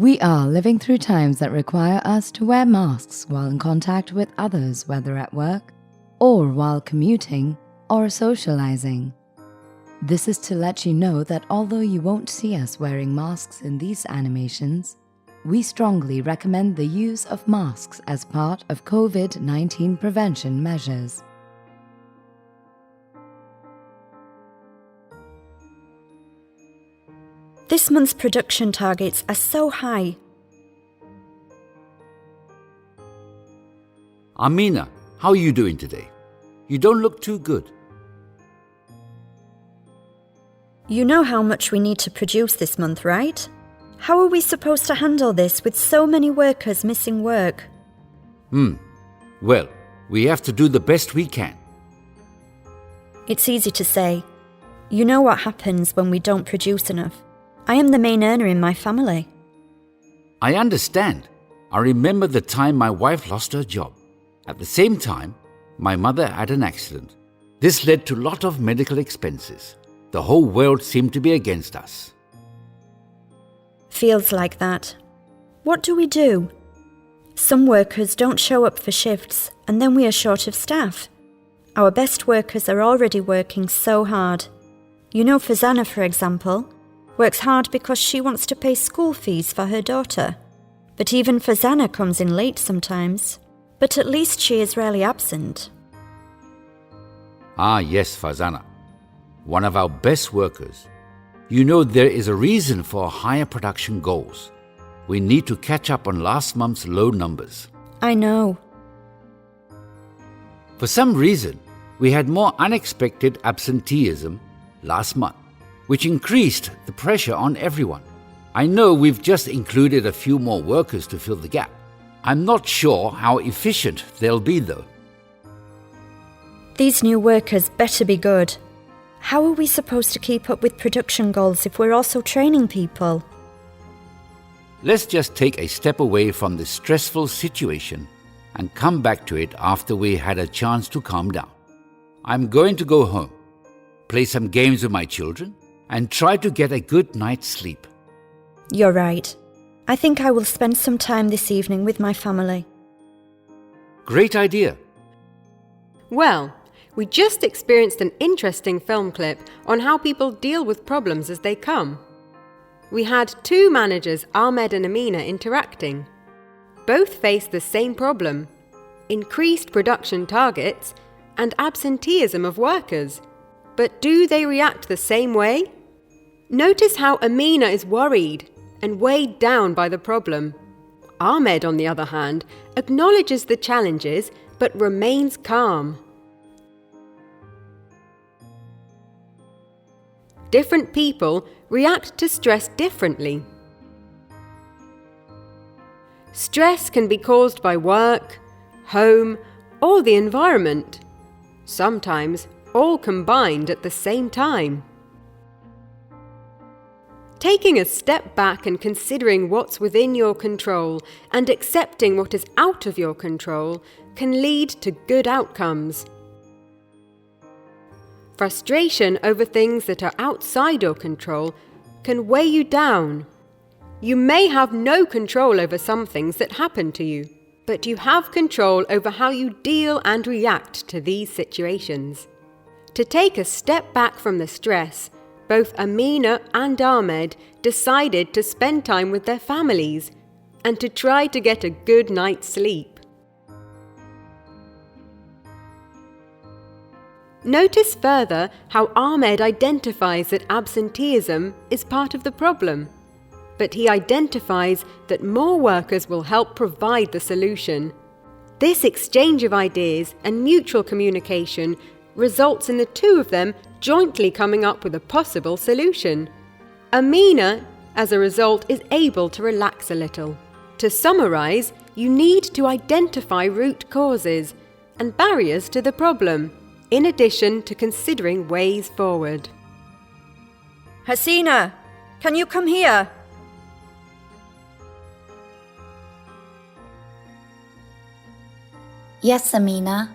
We are living through times that require us to wear masks while in contact with others, whether at work or while commuting or socializing. This is to let you know that although you won't see us wearing masks in these animations, we strongly recommend the use of masks as part of COVID-19 prevention measures. This month's production targets are so high. Amina, how are you doing today? You don't look too good. You know how much we need to produce this month, right? How are we supposed to handle this with so many workers missing work? Well, we have to do the best we can. It's easy to say. You know what happens when we don't produce enough. I am the main earner in my family. I understand. I remember the time my wife lost her job. At the same time, my mother had an accident. This led to a lot of medical expenses. The whole world seemed to be against us. Feels like that. What do we do? Some workers don't show up for shifts, and then we are short of staff. Our best workers are already working so hard. You know, Fazana, for example, works hard because she wants to pay school fees for her daughter. But even Fazana comes in late sometimes. But at least she is rarely absent. Ah, yes, Fazana. One of our best workers. You know, there is a reason for higher production goals. We need to catch up on last month's low numbers. I know. For some reason, we had more unexpected absenteeism last month, which increased the pressure on everyone. I know we've just included a few more workers to fill the gap. I'm not sure how efficient they'll be, though. These new workers better be good. How are we supposed to keep up with production goals if we're also training people? Let's just take a step away from this stressful situation and come back to it after we had a chance to calm down. I'm going to go home, play some games with my children, and try to get a good night's sleep. You're right. I think I will spend some time this evening with my family. Great idea. Well, we just experienced an interesting film clip on how people deal with problems as they come. We had two managers, Ahmed and Amina, interacting. Both faced the same problem: increased production targets and absenteeism of workers. But do they react the same way? Notice how Amina is worried and weighed down by the problem. Ahmed, on the other hand, acknowledges the challenges but remains calm. Different people react to stress differently. Stress can be caused by work, home, or the environment. Sometimes all combined at the same time. Taking a step back and considering what's within your control and accepting what is out of your control can lead to good outcomes. Frustration over things that are outside your control can weigh you down. You may have no control over some things that happen to you, but you have control over how you deal and react to these situations. To take a step back from the stress, both Amina and Ahmed decided to spend time with their families and to try to get a good night's sleep. Notice further how Ahmed identifies that absenteeism is part of the problem, but he identifies that more workers will help provide the solution. This exchange of ideas and mutual communication results in the two of them jointly coming up with a possible solution. Amina, as a result, is able to relax a little. To summarize, you need to identify root causes and barriers to the problem, in addition to considering ways forward. Hasina, can you come here? Yes, Amina.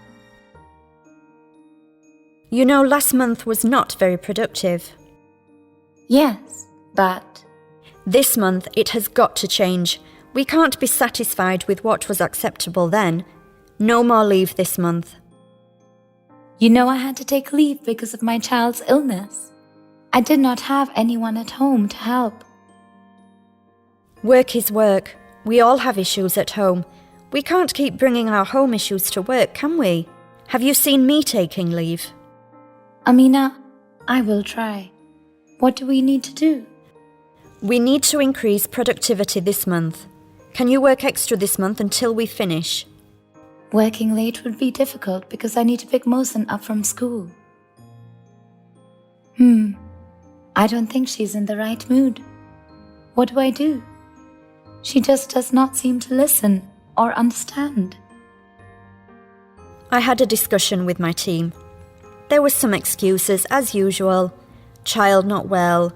You know, last month was not very productive. Yes, but... This month it has got to change. We can't be satisfied with what was acceptable then. No more leave this month. You know, I had to take leave because of my child's illness. I did not have anyone at home to help. Work is work. We all have issues at home. We can't keep bringing our home issues to work, can we? Have you seen me taking leave? Amina, I will try. What do we need to do? We need to increase productivity this month. Can you work extra this month until we finish? Working late would be difficult because I need to pick Mohsen up from school. I don't think she's in the right mood. What do I do? She just does not seem to listen or understand. I had a discussion with my team. There were some excuses, as usual. Child not well,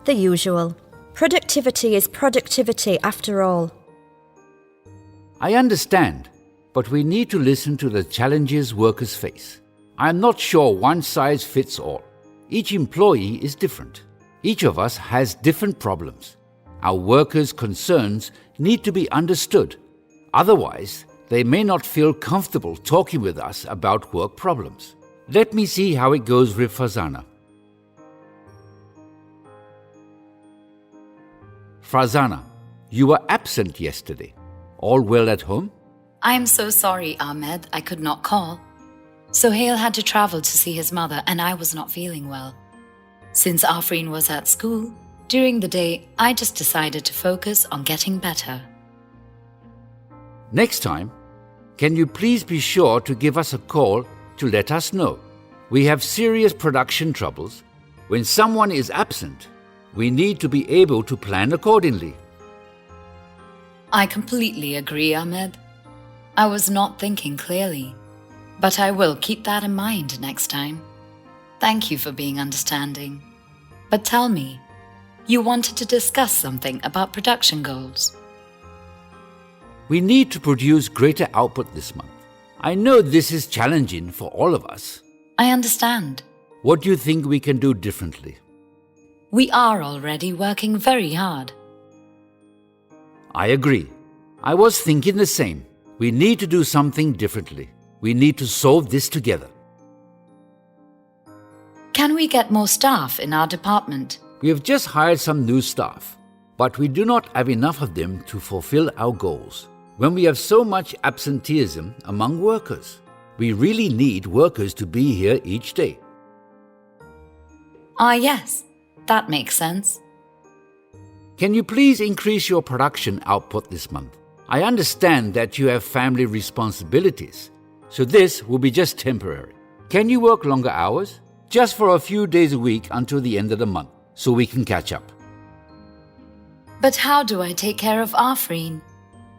the usual. Productivity is productivity after all. I understand, but we need to listen to the challenges workers face. I am not sure one size fits all. Each employee is different. Each of us has different problems. Our workers' concerns need to be understood. Otherwise, they may not feel comfortable talking with us about work problems. Let me see how it goes with Farzana. Farzana, you were absent yesterday. All well at home? I am so sorry, Ahmed. I could not call. Sohail had to travel to see his mother and I was not feeling well. Since Afreen was at school, during the day, I just decided to focus on getting better. Next time, can you please be sure to give us a call to let us know? We have serious production troubles. When someone is absent, we need to be able to plan accordingly. I completely agree, Ahmed. I was not thinking clearly, but I will keep that in mind next time. Thank you for being understanding. But tell me, you wanted to discuss something about production goals. We need to produce greater output this month. I know this is challenging for all of us. I understand. What do you think we can do differently? We are already working very hard. I agree. I was thinking the same. We need to do something differently. We need to solve this together. Can we get more staff in our department? We have just hired some new staff, but we do not have enough of them to fulfill our goals. When we have so much absenteeism among workers, we really need workers to be here each day. Yes, that makes sense. Can you please increase your production output this month? I understand that you have family responsibilities, so this will be just temporary. Can you work longer hours? Just for a few days a week until the end of the month, so we can catch up. But how do I take care of Afreen?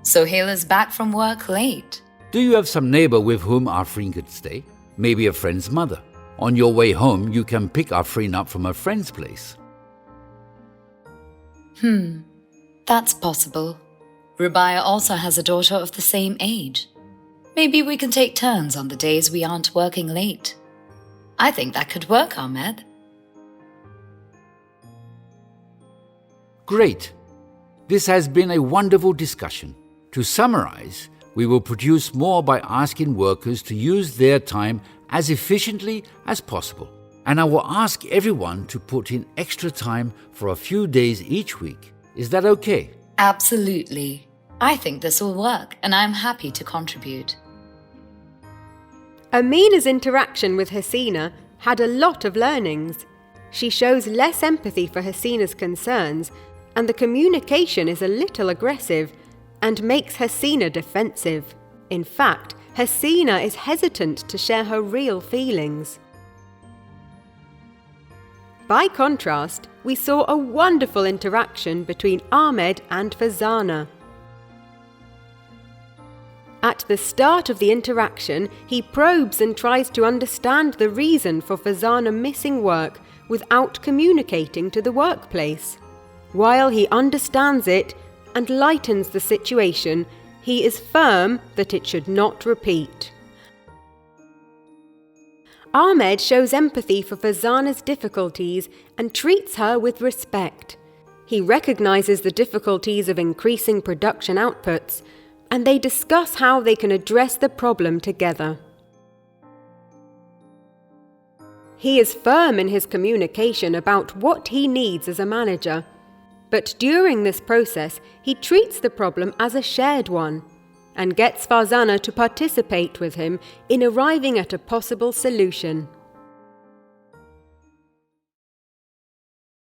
Sohail is back from work late. Do you have some neighbor with whom Afreen could stay? Maybe a friend's mother. On your way home, you can pick Afreen up from a friend's place. That's possible. Rubaiyah also has a daughter of the same age. Maybe we can take turns on the days we aren't working late. I think that could work, Ahmed. Great. This has been a wonderful discussion. To summarize, we will produce more by asking workers to use their time as efficiently as possible. And I will ask everyone to put in extra time for a few days each week. Is that okay? Absolutely. I think this will work and I'm happy to contribute. Amina's interaction with Hasina had a lot of learnings. She shows less empathy for Hasina's concerns, and the communication is a little aggressive and makes Hasina defensive. In fact, Hasina is hesitant to share her real feelings. By contrast, we saw a wonderful interaction between Ahmed and Farzana. At the start of the interaction, he probes and tries to understand the reason for Farzana missing work without communicating to the workplace. While he understands it and lightens the situation, he is firm that it should not repeat. Ahmed shows empathy for Farzana's difficulties and treats her with respect. He recognizes the difficulties of increasing production outputs, and they discuss how they can address the problem together. He is firm in his communication about what he needs as a manager, but during this process he treats the problem as a shared one and gets Farzana to participate with him in arriving at a possible solution.